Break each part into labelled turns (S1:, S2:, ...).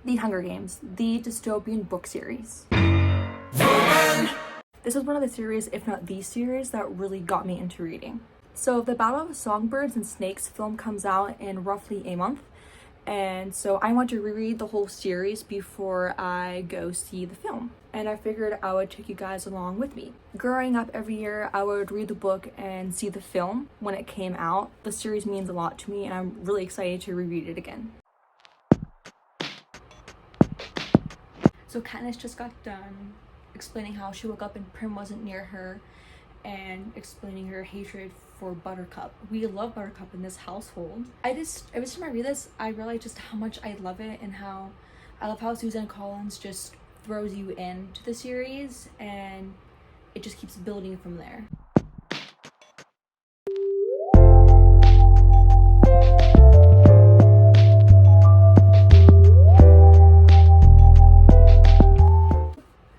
S1: The Hunger Games, the dystopian book series. This is one of the series, if not the series, that really got me into reading. So the Battle of Songbirds and Snakes film comes out in roughly a month. And so I want to reread the whole series before I go see the film. And I figured I would take you guys along with me. Growing up every year, I would read the book and see the film when it came out. The series means a lot to me and I'm really excited to reread it again. So Katniss just got done explaining how she woke up and Prim wasn't near her and explaining her hatred for Buttercup. We love Buttercup in this household. Every time I read this, I realize just how much I love it and how I love how Suzanne Collins just throws you into the series and it just keeps building from there.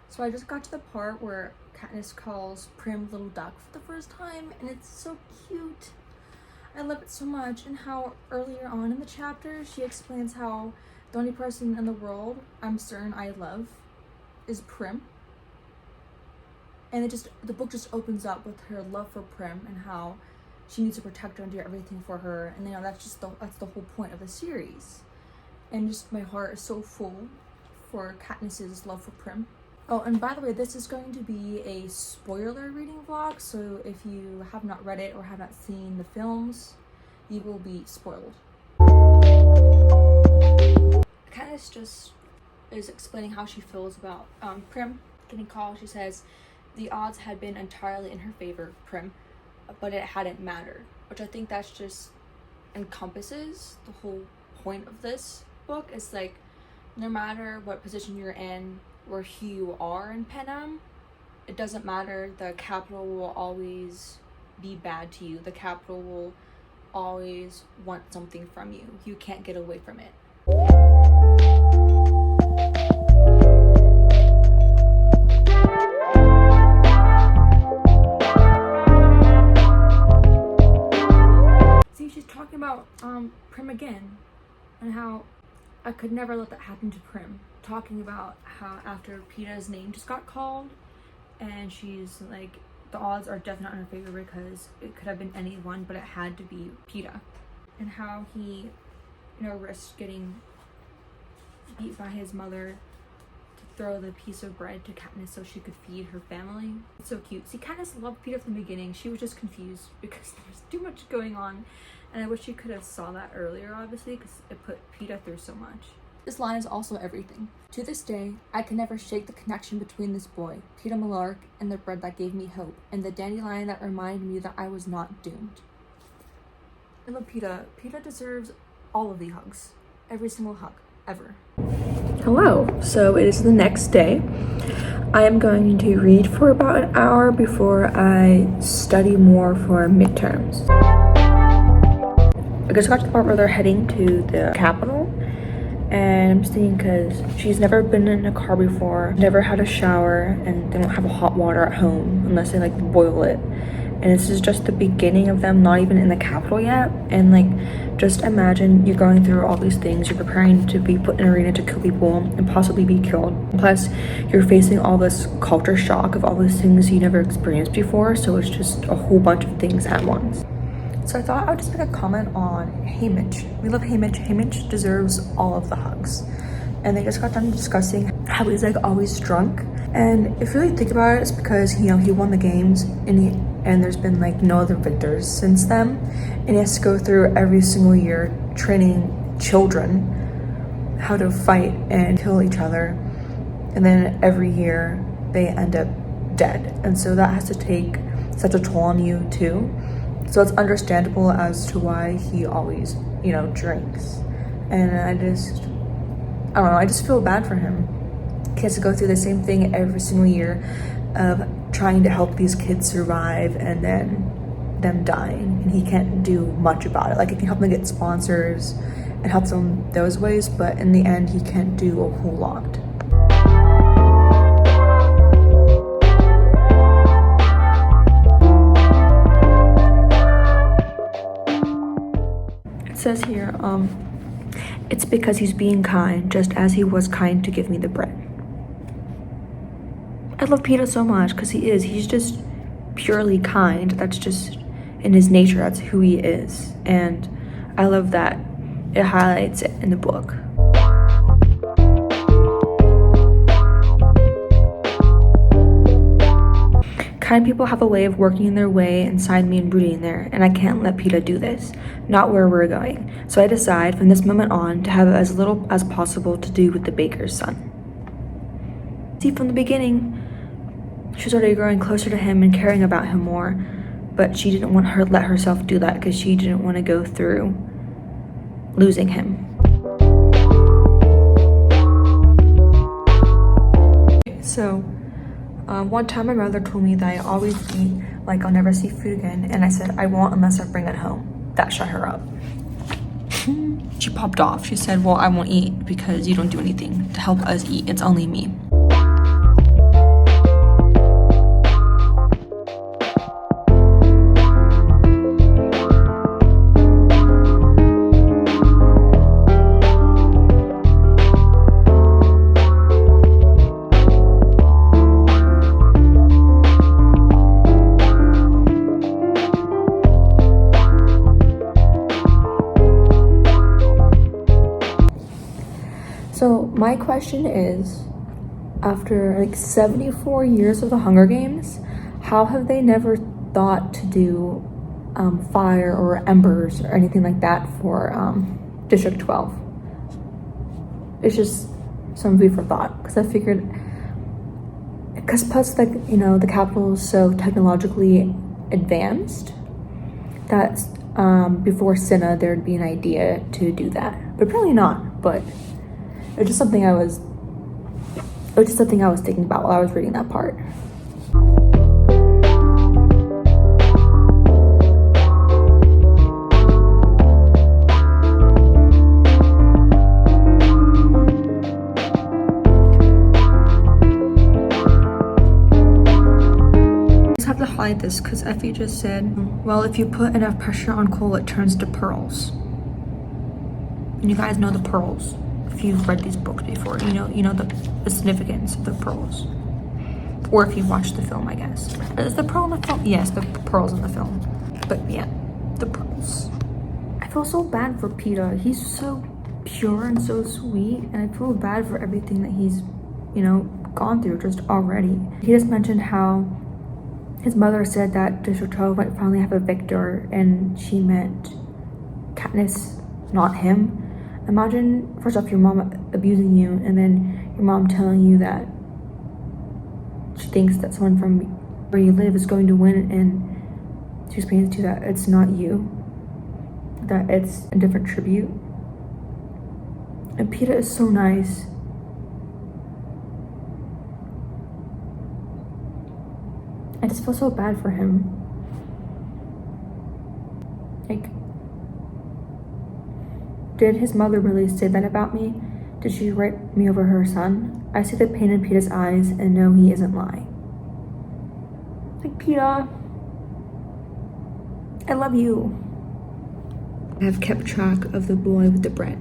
S1: So I just got to the part where Katniss calls Prim Little Duck for the first time, and it's so cute. I love it so much, and how earlier on in the chapter she explains how the only person in the world I'm certain I love is Prim. And the book just opens up with her love for Prim and how she needs to protect her and do everything for her, and that's the whole point of the series. And just my heart is so full for Katniss's love for Prim. Oh, and by the way, this is going to be a spoiler reading vlog, so if you have not read it or have not seen the films, you will be spoiled. Katniss just is explaining how she feels about Prim getting called. She says the odds had been entirely in her favor, Prim, but it hadn't mattered, which I think that's just encompasses the whole point of this book. It's like, no matter what position you're in or who you are in Panem, it doesn't matter. The capital will always be bad to you. The capital will always want something from you. You can't get away from it. See, she's talking about Prim again and how I could never let that happen to Prim. Talking about how after Peeta's name just got called and she's like, the odds are definitely not in her favor because it could have been anyone, but it had to be Peeta. And how he, risked getting beat by his mother to throw the piece of bread to Katniss so she could feed her family. It's so cute. See, Katniss loved Peeta from the beginning. She was just confused because there was too much going on. And I wish she could have saw that earlier, obviously, because it put Peeta through so much. This line is also everything. To this day, I can never shake the connection between this boy, Peeta Mellark, and the bread that gave me hope, and the dandelion that reminded me that I was not doomed. I love Peeta. Peeta deserves all of the hugs. Every single hug, ever. Hello. So it is the next day. I am going to read for about an hour before I study more for midterms. I just got to the part where they're heading to the Capitol. And I'm just thinking, because she's never been in a car before, never had a shower, and they don't have hot water at home unless they boil it. And this is just the beginning of them not even in the capital yet. And just imagine you're going through all these things, you're preparing to be put in an arena to kill people and possibly be killed. Plus, you're facing all this culture shock of all these things you never experienced before, so it's just a whole bunch of things at once. So I thought I would just make a comment on Haymitch. We love Haymitch. Haymitch deserves all of the hugs. And they just got done discussing how he's always drunk. And if you really think about it, it's because he won the games and there's been no other victors since then. And he has to go through every single year training children how to fight and kill each other. And then every year they end up dead. And so that has to take such a toll on you too. So it's understandable as to why he always, drinks. And I don't know, I just feel bad for him. He has to go through the same thing every single year of trying to help these kids survive and then them dying. And he can't do much about it. It can help them get sponsors and help them those ways, but in the end, he can't do a whole lot. It says here, It's because he's being kind, just as he was kind to give me the bread. I love Peter so much because he's just purely kind. That's just in his nature, that's who he is. And I love that it highlights it in the book. Kind people have a way of working their way inside me and brooding there, and I can't let Peter do this. Not where we're going. So I decide from this moment on to have as little as possible to do with the baker's son. See, from the beginning, she was already growing closer to him and caring about him more, but she didn't want to let herself do that because she didn't want to go through losing him. So, one time my mother told me that I always eat like I'll never see food again, and I said I won't unless I bring it home. That shut her up. She popped off. She said, well, I won't eat because you don't do anything to help us eat. It's only me. So my question is, after like 74 years of the Hunger Games, how have they never thought to do fire or embers or anything like that for District 12? It's just some food for thought, because I figured, because plus, like, you know, the capital is so technologically advanced that before Cinna there'd be an idea to do that, but probably not. But it's just something I was thinking about while I was reading that part. I just have to highlight this because Effie just said, well, if you put enough pressure on coal, it turns to pearls. And you guys know the pearls. If you've read these books before, you know the significance of the pearls. Or if you've watched the film, I guess. Is the pearl in the film? Yes, the pearls in the film. But yeah, the pearls. I feel so bad for Peter. He's so pure and so sweet, and I feel bad for everything that he's, gone through just already. He just mentioned how his mother said that District 12 might finally have a victor, and she meant Katniss, not him. Imagine, first off, your mom abusing you, and then your mom telling you that she thinks that someone from where you live is going to win, and she explains to you that it's not you, that it's a different tribute. And Peter is so nice. I just feel so bad for him. Like, did his mother really say that about me? Did she write me over her son? I see the pain in Peter's eyes and know he isn't lying. Like, Peter, I love you. I have kept track of the boy with the bread.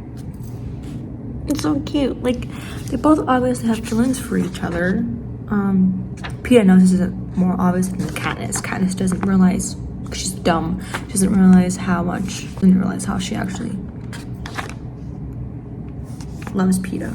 S1: It's so cute. Like, they both obviously have feelings for each other. Peter knows this isn't more obvious than Katniss. Katniss doesn't realize, she's dumb. She doesn't realize how she actually loves Peter.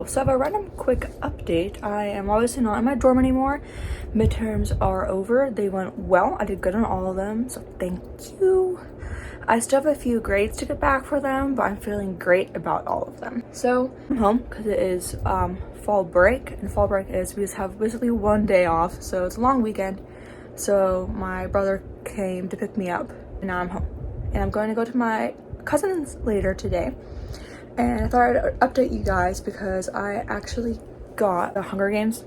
S1: So I have a random quick update. I am obviously not in my dorm anymore. Midterms are over. They went well. I did good on all of them, so thank you. I still have a few grades to get back for them, but I'm feeling great about all of them. So I'm home because it is fall break, and fall break is we just have basically one day off, so it's a long weekend. So my brother came to pick me up, and now I'm home. And I'm going to go to my cousin's later today. And I thought I'd update you guys because I actually got the Hunger Games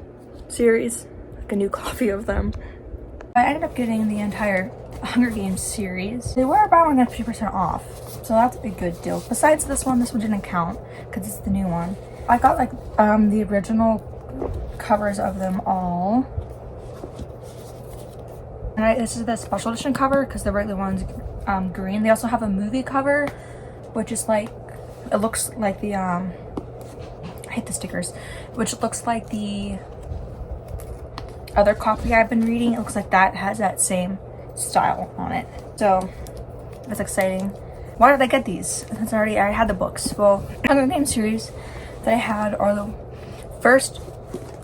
S1: series, like a new copy of them. I ended up getting the entire Hunger Games series. They were about 50% off, so that's a good deal. Besides this one didn't count because it's the new one. I got like the original covers of them all. And this is the special edition cover because the regular one's green. They also have a movie cover, which is like, it looks like the I hate the stickers, which looks like the other copy I've been reading. It looks like that has that same style on it, so that's exciting. Why did I get these? It's already, I had the books. Well, Hunger Games series that I had are the first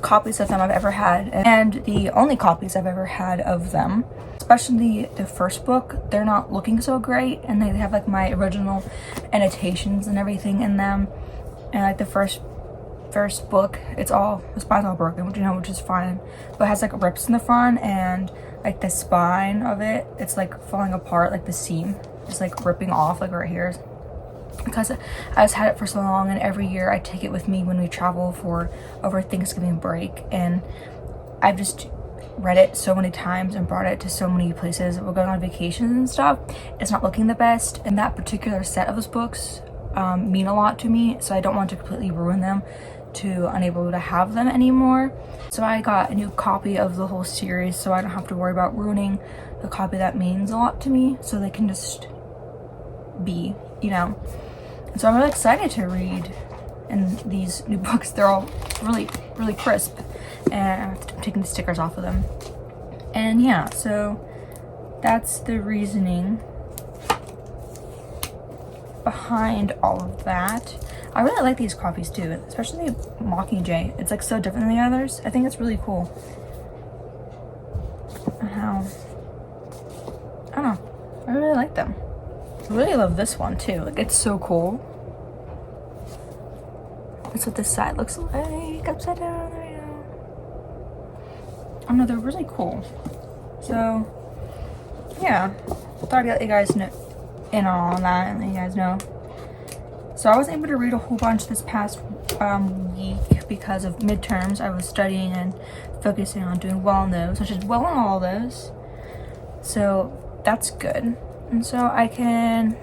S1: copies of them I've ever had, and the only copies I've ever had of them. Especially the first book, they're not looking so great, and they have like my original annotations and everything in them. And like the first book, the spine's all broken, which is fine, but it has like rips in the front, and like the spine of it, it's like falling apart, like the seam is like ripping off, like right here, because I just had it for so long, and every year I take it with me when we travel for over Thanksgiving break, and I've just read it so many times and brought it to so many places. We're going on vacations and stuff. It's not looking the best, and that particular set of those books mean a lot to me, so I don't want to completely ruin them to unable to have them anymore. So I got a new copy of the whole series, so I don't have to worry about ruining the copy that means a lot to me, so they can just be, you know. And so I'm really excited to read in these new books. They're all really crisp, and I'm taking the stickers off of them. And yeah, so that's the reasoning behind all of that. I really like these copies too, especially Mockingjay. It's like so different than the others. I think it's really cool. How, I don't know, I really like them. I really love this one too. Like, it's so cool. That's what this side looks like upside down right now. Oh no, they're really cool. So yeah, thought I'd let you guys know in on that and let you guys know. So I wasn't able to read a whole bunch this past week because of midterms. I was studying and focusing on doing well on those, which is well on all those. So that's good. And so I can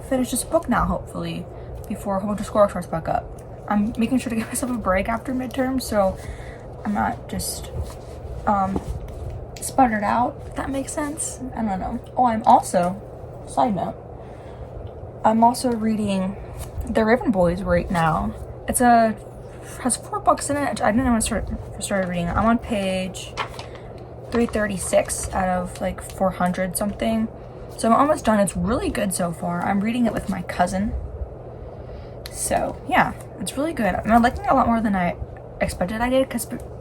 S1: finish this book now, hopefully, before a whole bunch of schoolwork starts back up. I'm making sure to give myself a break after midterms, so I'm not just sputtered out, if that makes sense. I don't know. Oh, I'm also, side note, I'm also reading The Raven Boys right now. Has 4 books in it. I didn't know when I started reading it. I'm on page 336 out of like 400 something. So I'm almost done. It's really good so far. I'm reading it with my cousin. So yeah, it's really good. And I'm liking it a lot more than I expected I did,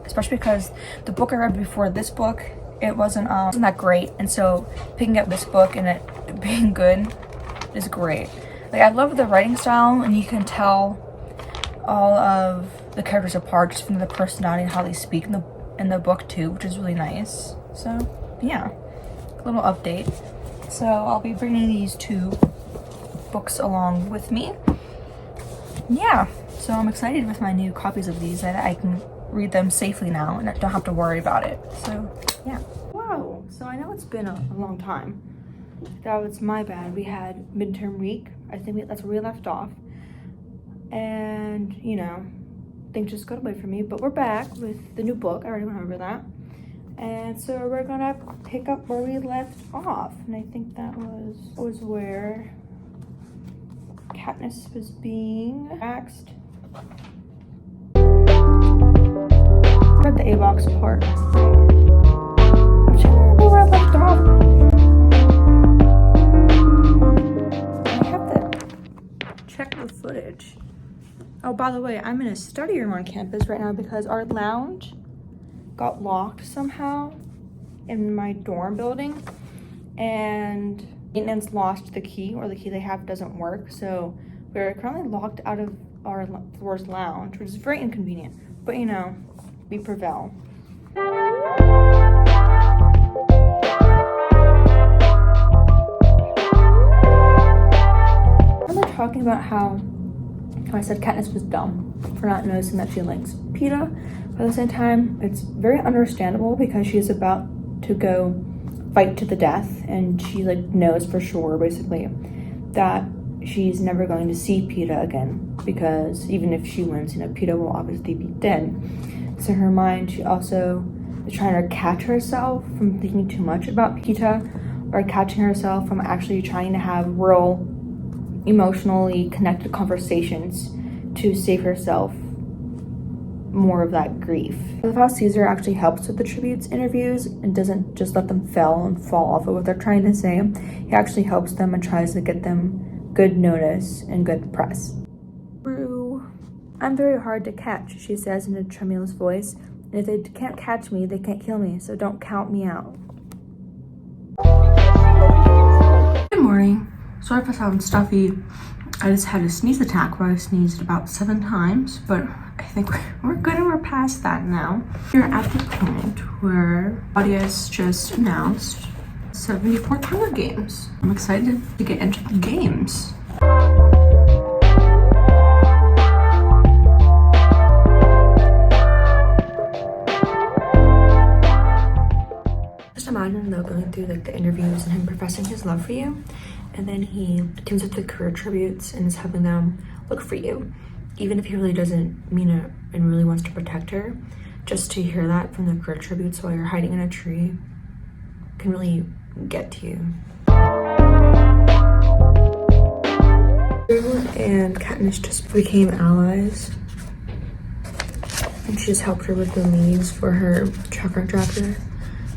S1: especially because the book I read before this book, it wasn't that great. And so picking up this book and it being good is great. Like, I love the writing style, and you can tell all of the characters apart just from the personality and how they speak in the book too, which is really nice. So yeah, a little update. So I'll be bringing these 2 books along with me. Yeah, so I'm excited with my new copies of these that I can read them safely now and I don't have to worry about it. So yeah. Wow, so I know it's been a long time. That was my bad. We had midterm week. I think that's where we left off. And, you know, things just got away from me. But we're back with the new book. I already remember that. And so we're gonna pick up where we left off. And I think that was where Katniss was being axed. Read the A-box part. I'm trying to remember where I left off. Check the footage. Oh, by the way, I'm in a study room on campus right now because our lounge got locked somehow in my dorm building, and maintenance lost the key, or the key they have doesn't work, so we're currently locked out of our floor's lounge, which is very inconvenient, but you know, we prevail. Talking about how I said Katniss was dumb for not noticing that she likes Peeta, but at the same time, it's very understandable because she's about to go fight to the death, and she like knows for sure basically that she's never going to see PETA again, because even if she wins, PETA will obviously be dead. So in her mind, she also is trying to catch herself from thinking too much about PETA, or catching herself from actually trying to have real emotionally connected conversations to save herself more of that grief. I love how Caesar actually helps with the tributes interviews and doesn't just let them fail and fall off of what they're trying to say. He actually helps them and tries to get them good notice and good press. Rue, I'm very hard to catch, she says in a tremulous voice, and if they can't catch me, they can't kill me, so don't count me out. Good morning. Sorry if I sound stuffy. I just had a sneeze attack where I sneezed about 7 times, but I think we're good and we're past that now. We're at the point where Claudia's just announced 74 Hunger Games. I'm excited to get into the games. Just imagine though going through like the interviews and him professing his love for you, and then he teams up the career tributes and is helping them look for you. Even if he really doesn't mean it and really wants to protect her, just to hear that from the career tributes while you're hiding in a tree can really get to you. Rue and Katniss just became allies, and she just helped her with the leaves for her chakra tracker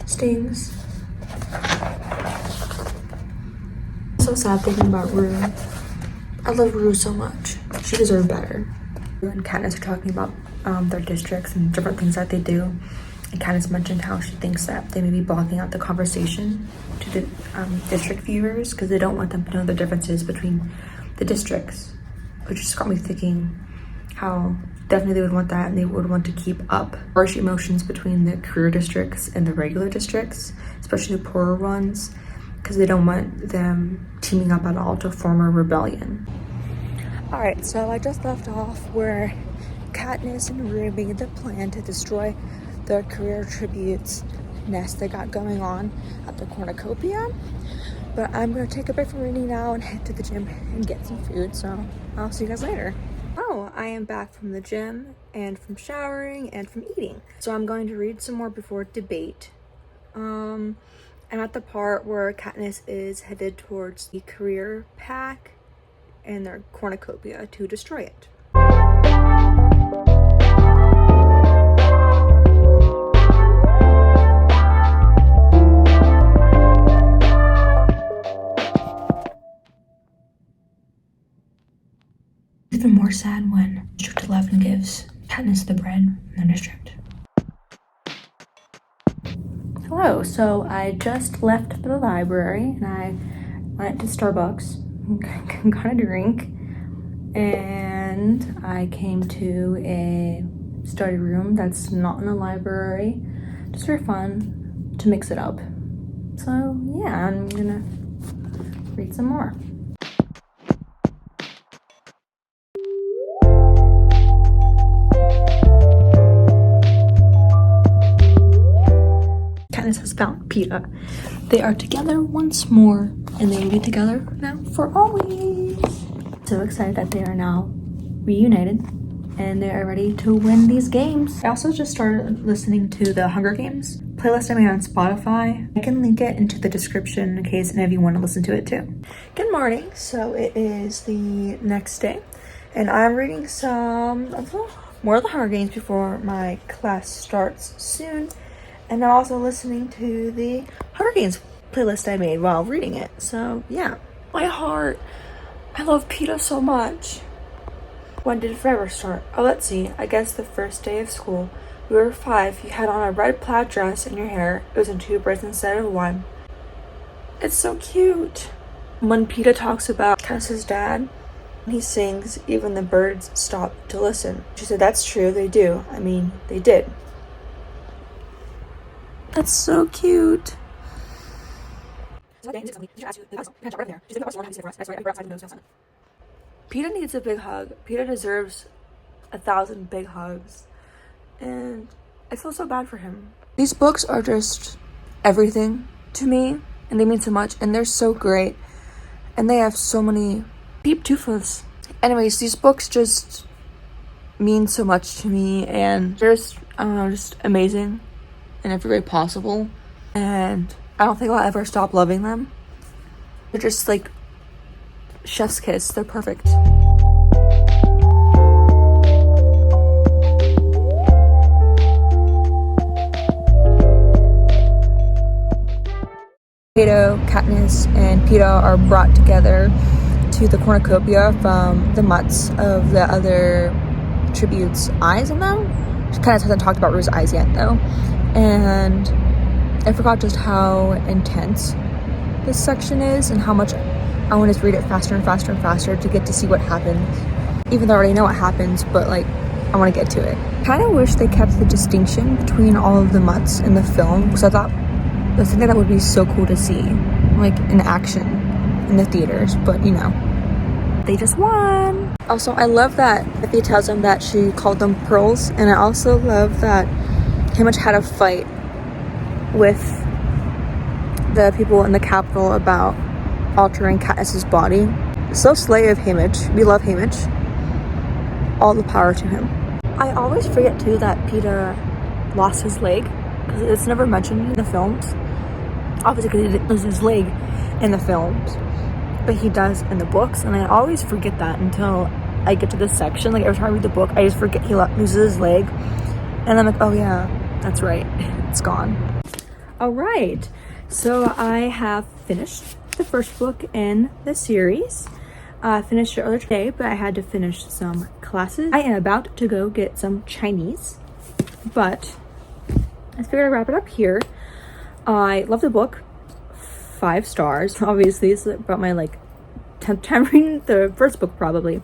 S1: stings. So sad thinking about Rue. I love Rue so much. She deserved better. Rue and Katniss are talking about their districts and different things that they do. And Katniss mentioned how she thinks that they may be blocking out the conversation to the district viewers because they don't want them to know the differences between the districts. Which just got me thinking how definitely they would want that, and they would want to keep up harsh emotions between the career districts and the regular districts, especially the poorer ones, because they don't want them teaming up at all to form a rebellion. Alright, so I just left off where Katniss and Rue made the plan to destroy the career tributes nest they got going on at the cornucopia. But I'm going to take a break from reading now and head to the gym and get some food, so I'll see you guys later. Oh, I am back from the gym and from showering and from eating. So I'm going to read some more before debate. I'm at the part where Katniss is headed towards the career pack and their cornucopia to destroy it. Even more sad when District 11 gives Katniss the bread in their district. Hello, so I just left the library and I went to Starbucks, got a drink, and I came to a study room that's not in the library, just for fun, to mix it up. So yeah, I'm gonna read some more. Katniss has found PETA. They are together once more, and they will be together now for always. So excited that they are now reunited, and they are ready to win these games. I also just started listening to the Hunger Games playlist I made on Spotify. I can link it into the description in case any of you want to listen to it too. Good morning. So it is the next day, and I'm reading some more of the Hunger Games before my class starts soon. And I'm also listening to the Hunger Games playlist I made while reading it. So yeah, my heart. I love PETA so much. When did Forever start? Oh, let's see. I guess the first day of school. We were 5. You had on a red plaid dress and your hair. It was in 2 braids instead of 1. It's so cute. When PETA talks about Cass's dad, he sings, even the birds stop to listen. She said, that's true, they do. I mean, they did. That's so cute. PETA needs a big hug. PETA deserves 1,000 big hugs. And I feel so bad for him. These books are just everything to me, and they mean so much, and they're so great, and they have so many deep truths. Anyways, these books just mean so much to me, and they're just amazing in every way possible, and I don't think I'll ever stop loving them. They're just like chef's kiss. They're perfect. Cato, Katniss, and Peeta are brought together to the cornucopia from the mutts of the other tribute's eyes in them. She kind of hasn't talked about Rue's eyes yet though. And I forgot just how intense this section is and how much I want to read it faster and faster and faster to get to see what happens. Even though I already know what happens, but like, I want to get to it. Kind of wish they kept the distinction between all of the mutts in the film, because I thought I think that would be so cool to see, like in action in the theaters, but you know, they just won. Also, I love that Effie tells him that she called them pearls, and I also love that Haymitch had a fight with the people in the Capitol about altering Katniss's body. So slay of Haymitch. We love Haymitch. All the power to him. I always forget too that Peeta lost his leg, because it's never mentioned in the films. Obviously, because he didn't lose his leg in the films, but he does in the books, and I always forget that until I get to this section. Like every time I read the book, I just forget he loses his leg, and I'm like, oh yeah, that's right, it's gone. All right, so I have finished the first book in the series. I finished it earlier today, but I had to finish some classes. I am about to go get some Chinese, but I figured I'd wrap it up here. I love the book. 5 stars. Obviously, it's about my like 10th time reading the first book probably.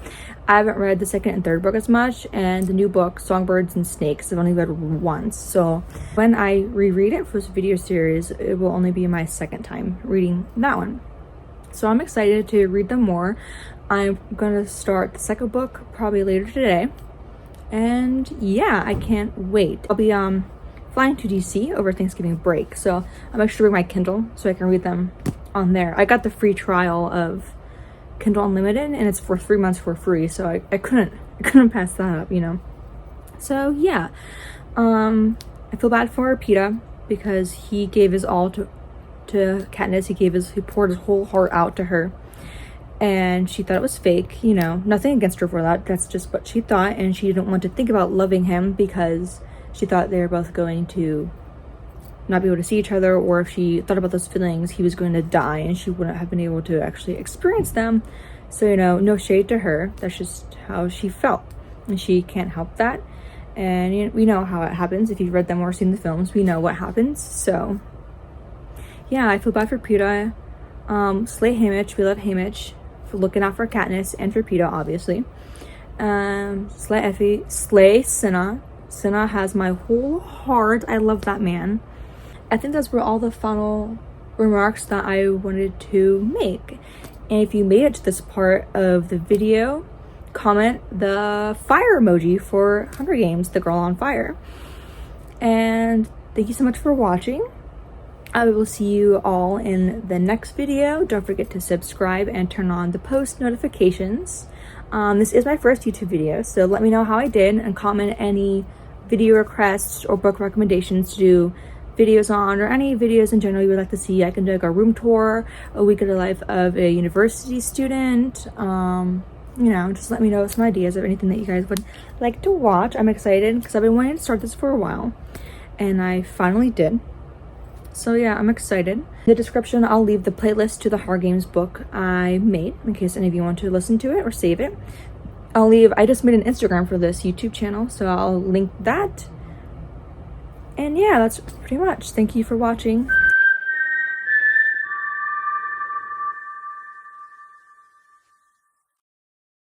S1: I haven't read the second and third book as much, and the new book, Songbirds and Snakes, I've only read once. So when I reread it for this video series, it will only be my second time reading that one. So I'm excited to read them more. I'm gonna start the second book probably later today. And yeah, I can't wait. I'll be flying to DC over Thanksgiving break, so I'll make sure to bring my Kindle so I can read them on there. I got the free trial of Kindle Unlimited, and it's for 3 months for free, so I couldn't pass that up, you know. So yeah, I feel bad for Peeta because he gave his all to Katniss. He poured his whole heart out to her, and she thought it was fake, you know. Nothing against her for that. That's just what she thought, and she didn't want to think about loving him because she thought they were both going to not be able to see each other, or if she thought about those feelings, he was going to die and she wouldn't have been able to actually experience them. So, you know, no shade to her. That's just how she felt, and she can't help that. And you know, we know how it happens. If you've read them or seen the films, we know what happens. So yeah, I feel bad for Peeta. Slay Haymitch. We love Haymitch for looking out for Katniss and for Peeta, obviously. Slay Effie. Slay Cinna. Cinna has my whole heart. I love that man. I think those were all the final remarks that I wanted to make. And if you made it to this part of the video, comment the fire emoji for Hunger Games, the girl on fire. And thank you so much for watching. I will see you all in the next video. Don't forget to subscribe and turn on the post notifications. This is my first YouTube video, so let me know how I did and comment any video requests or book recommendations to do videos on, or any videos in general you would like to see. I can do like a room tour, a week of the life of a university student. You know, just let me know some ideas of anything that you guys would like to watch. I'm excited because I've been wanting to start this for a while, and I finally did. So yeah, I'm excited. In the description, I'll leave the playlist to the Hunger Games book I made in case any of you want to listen to it or save it. I just made an Instagram for this YouTube channel, so I'll link that. And yeah, that's pretty much. Thank you for watching.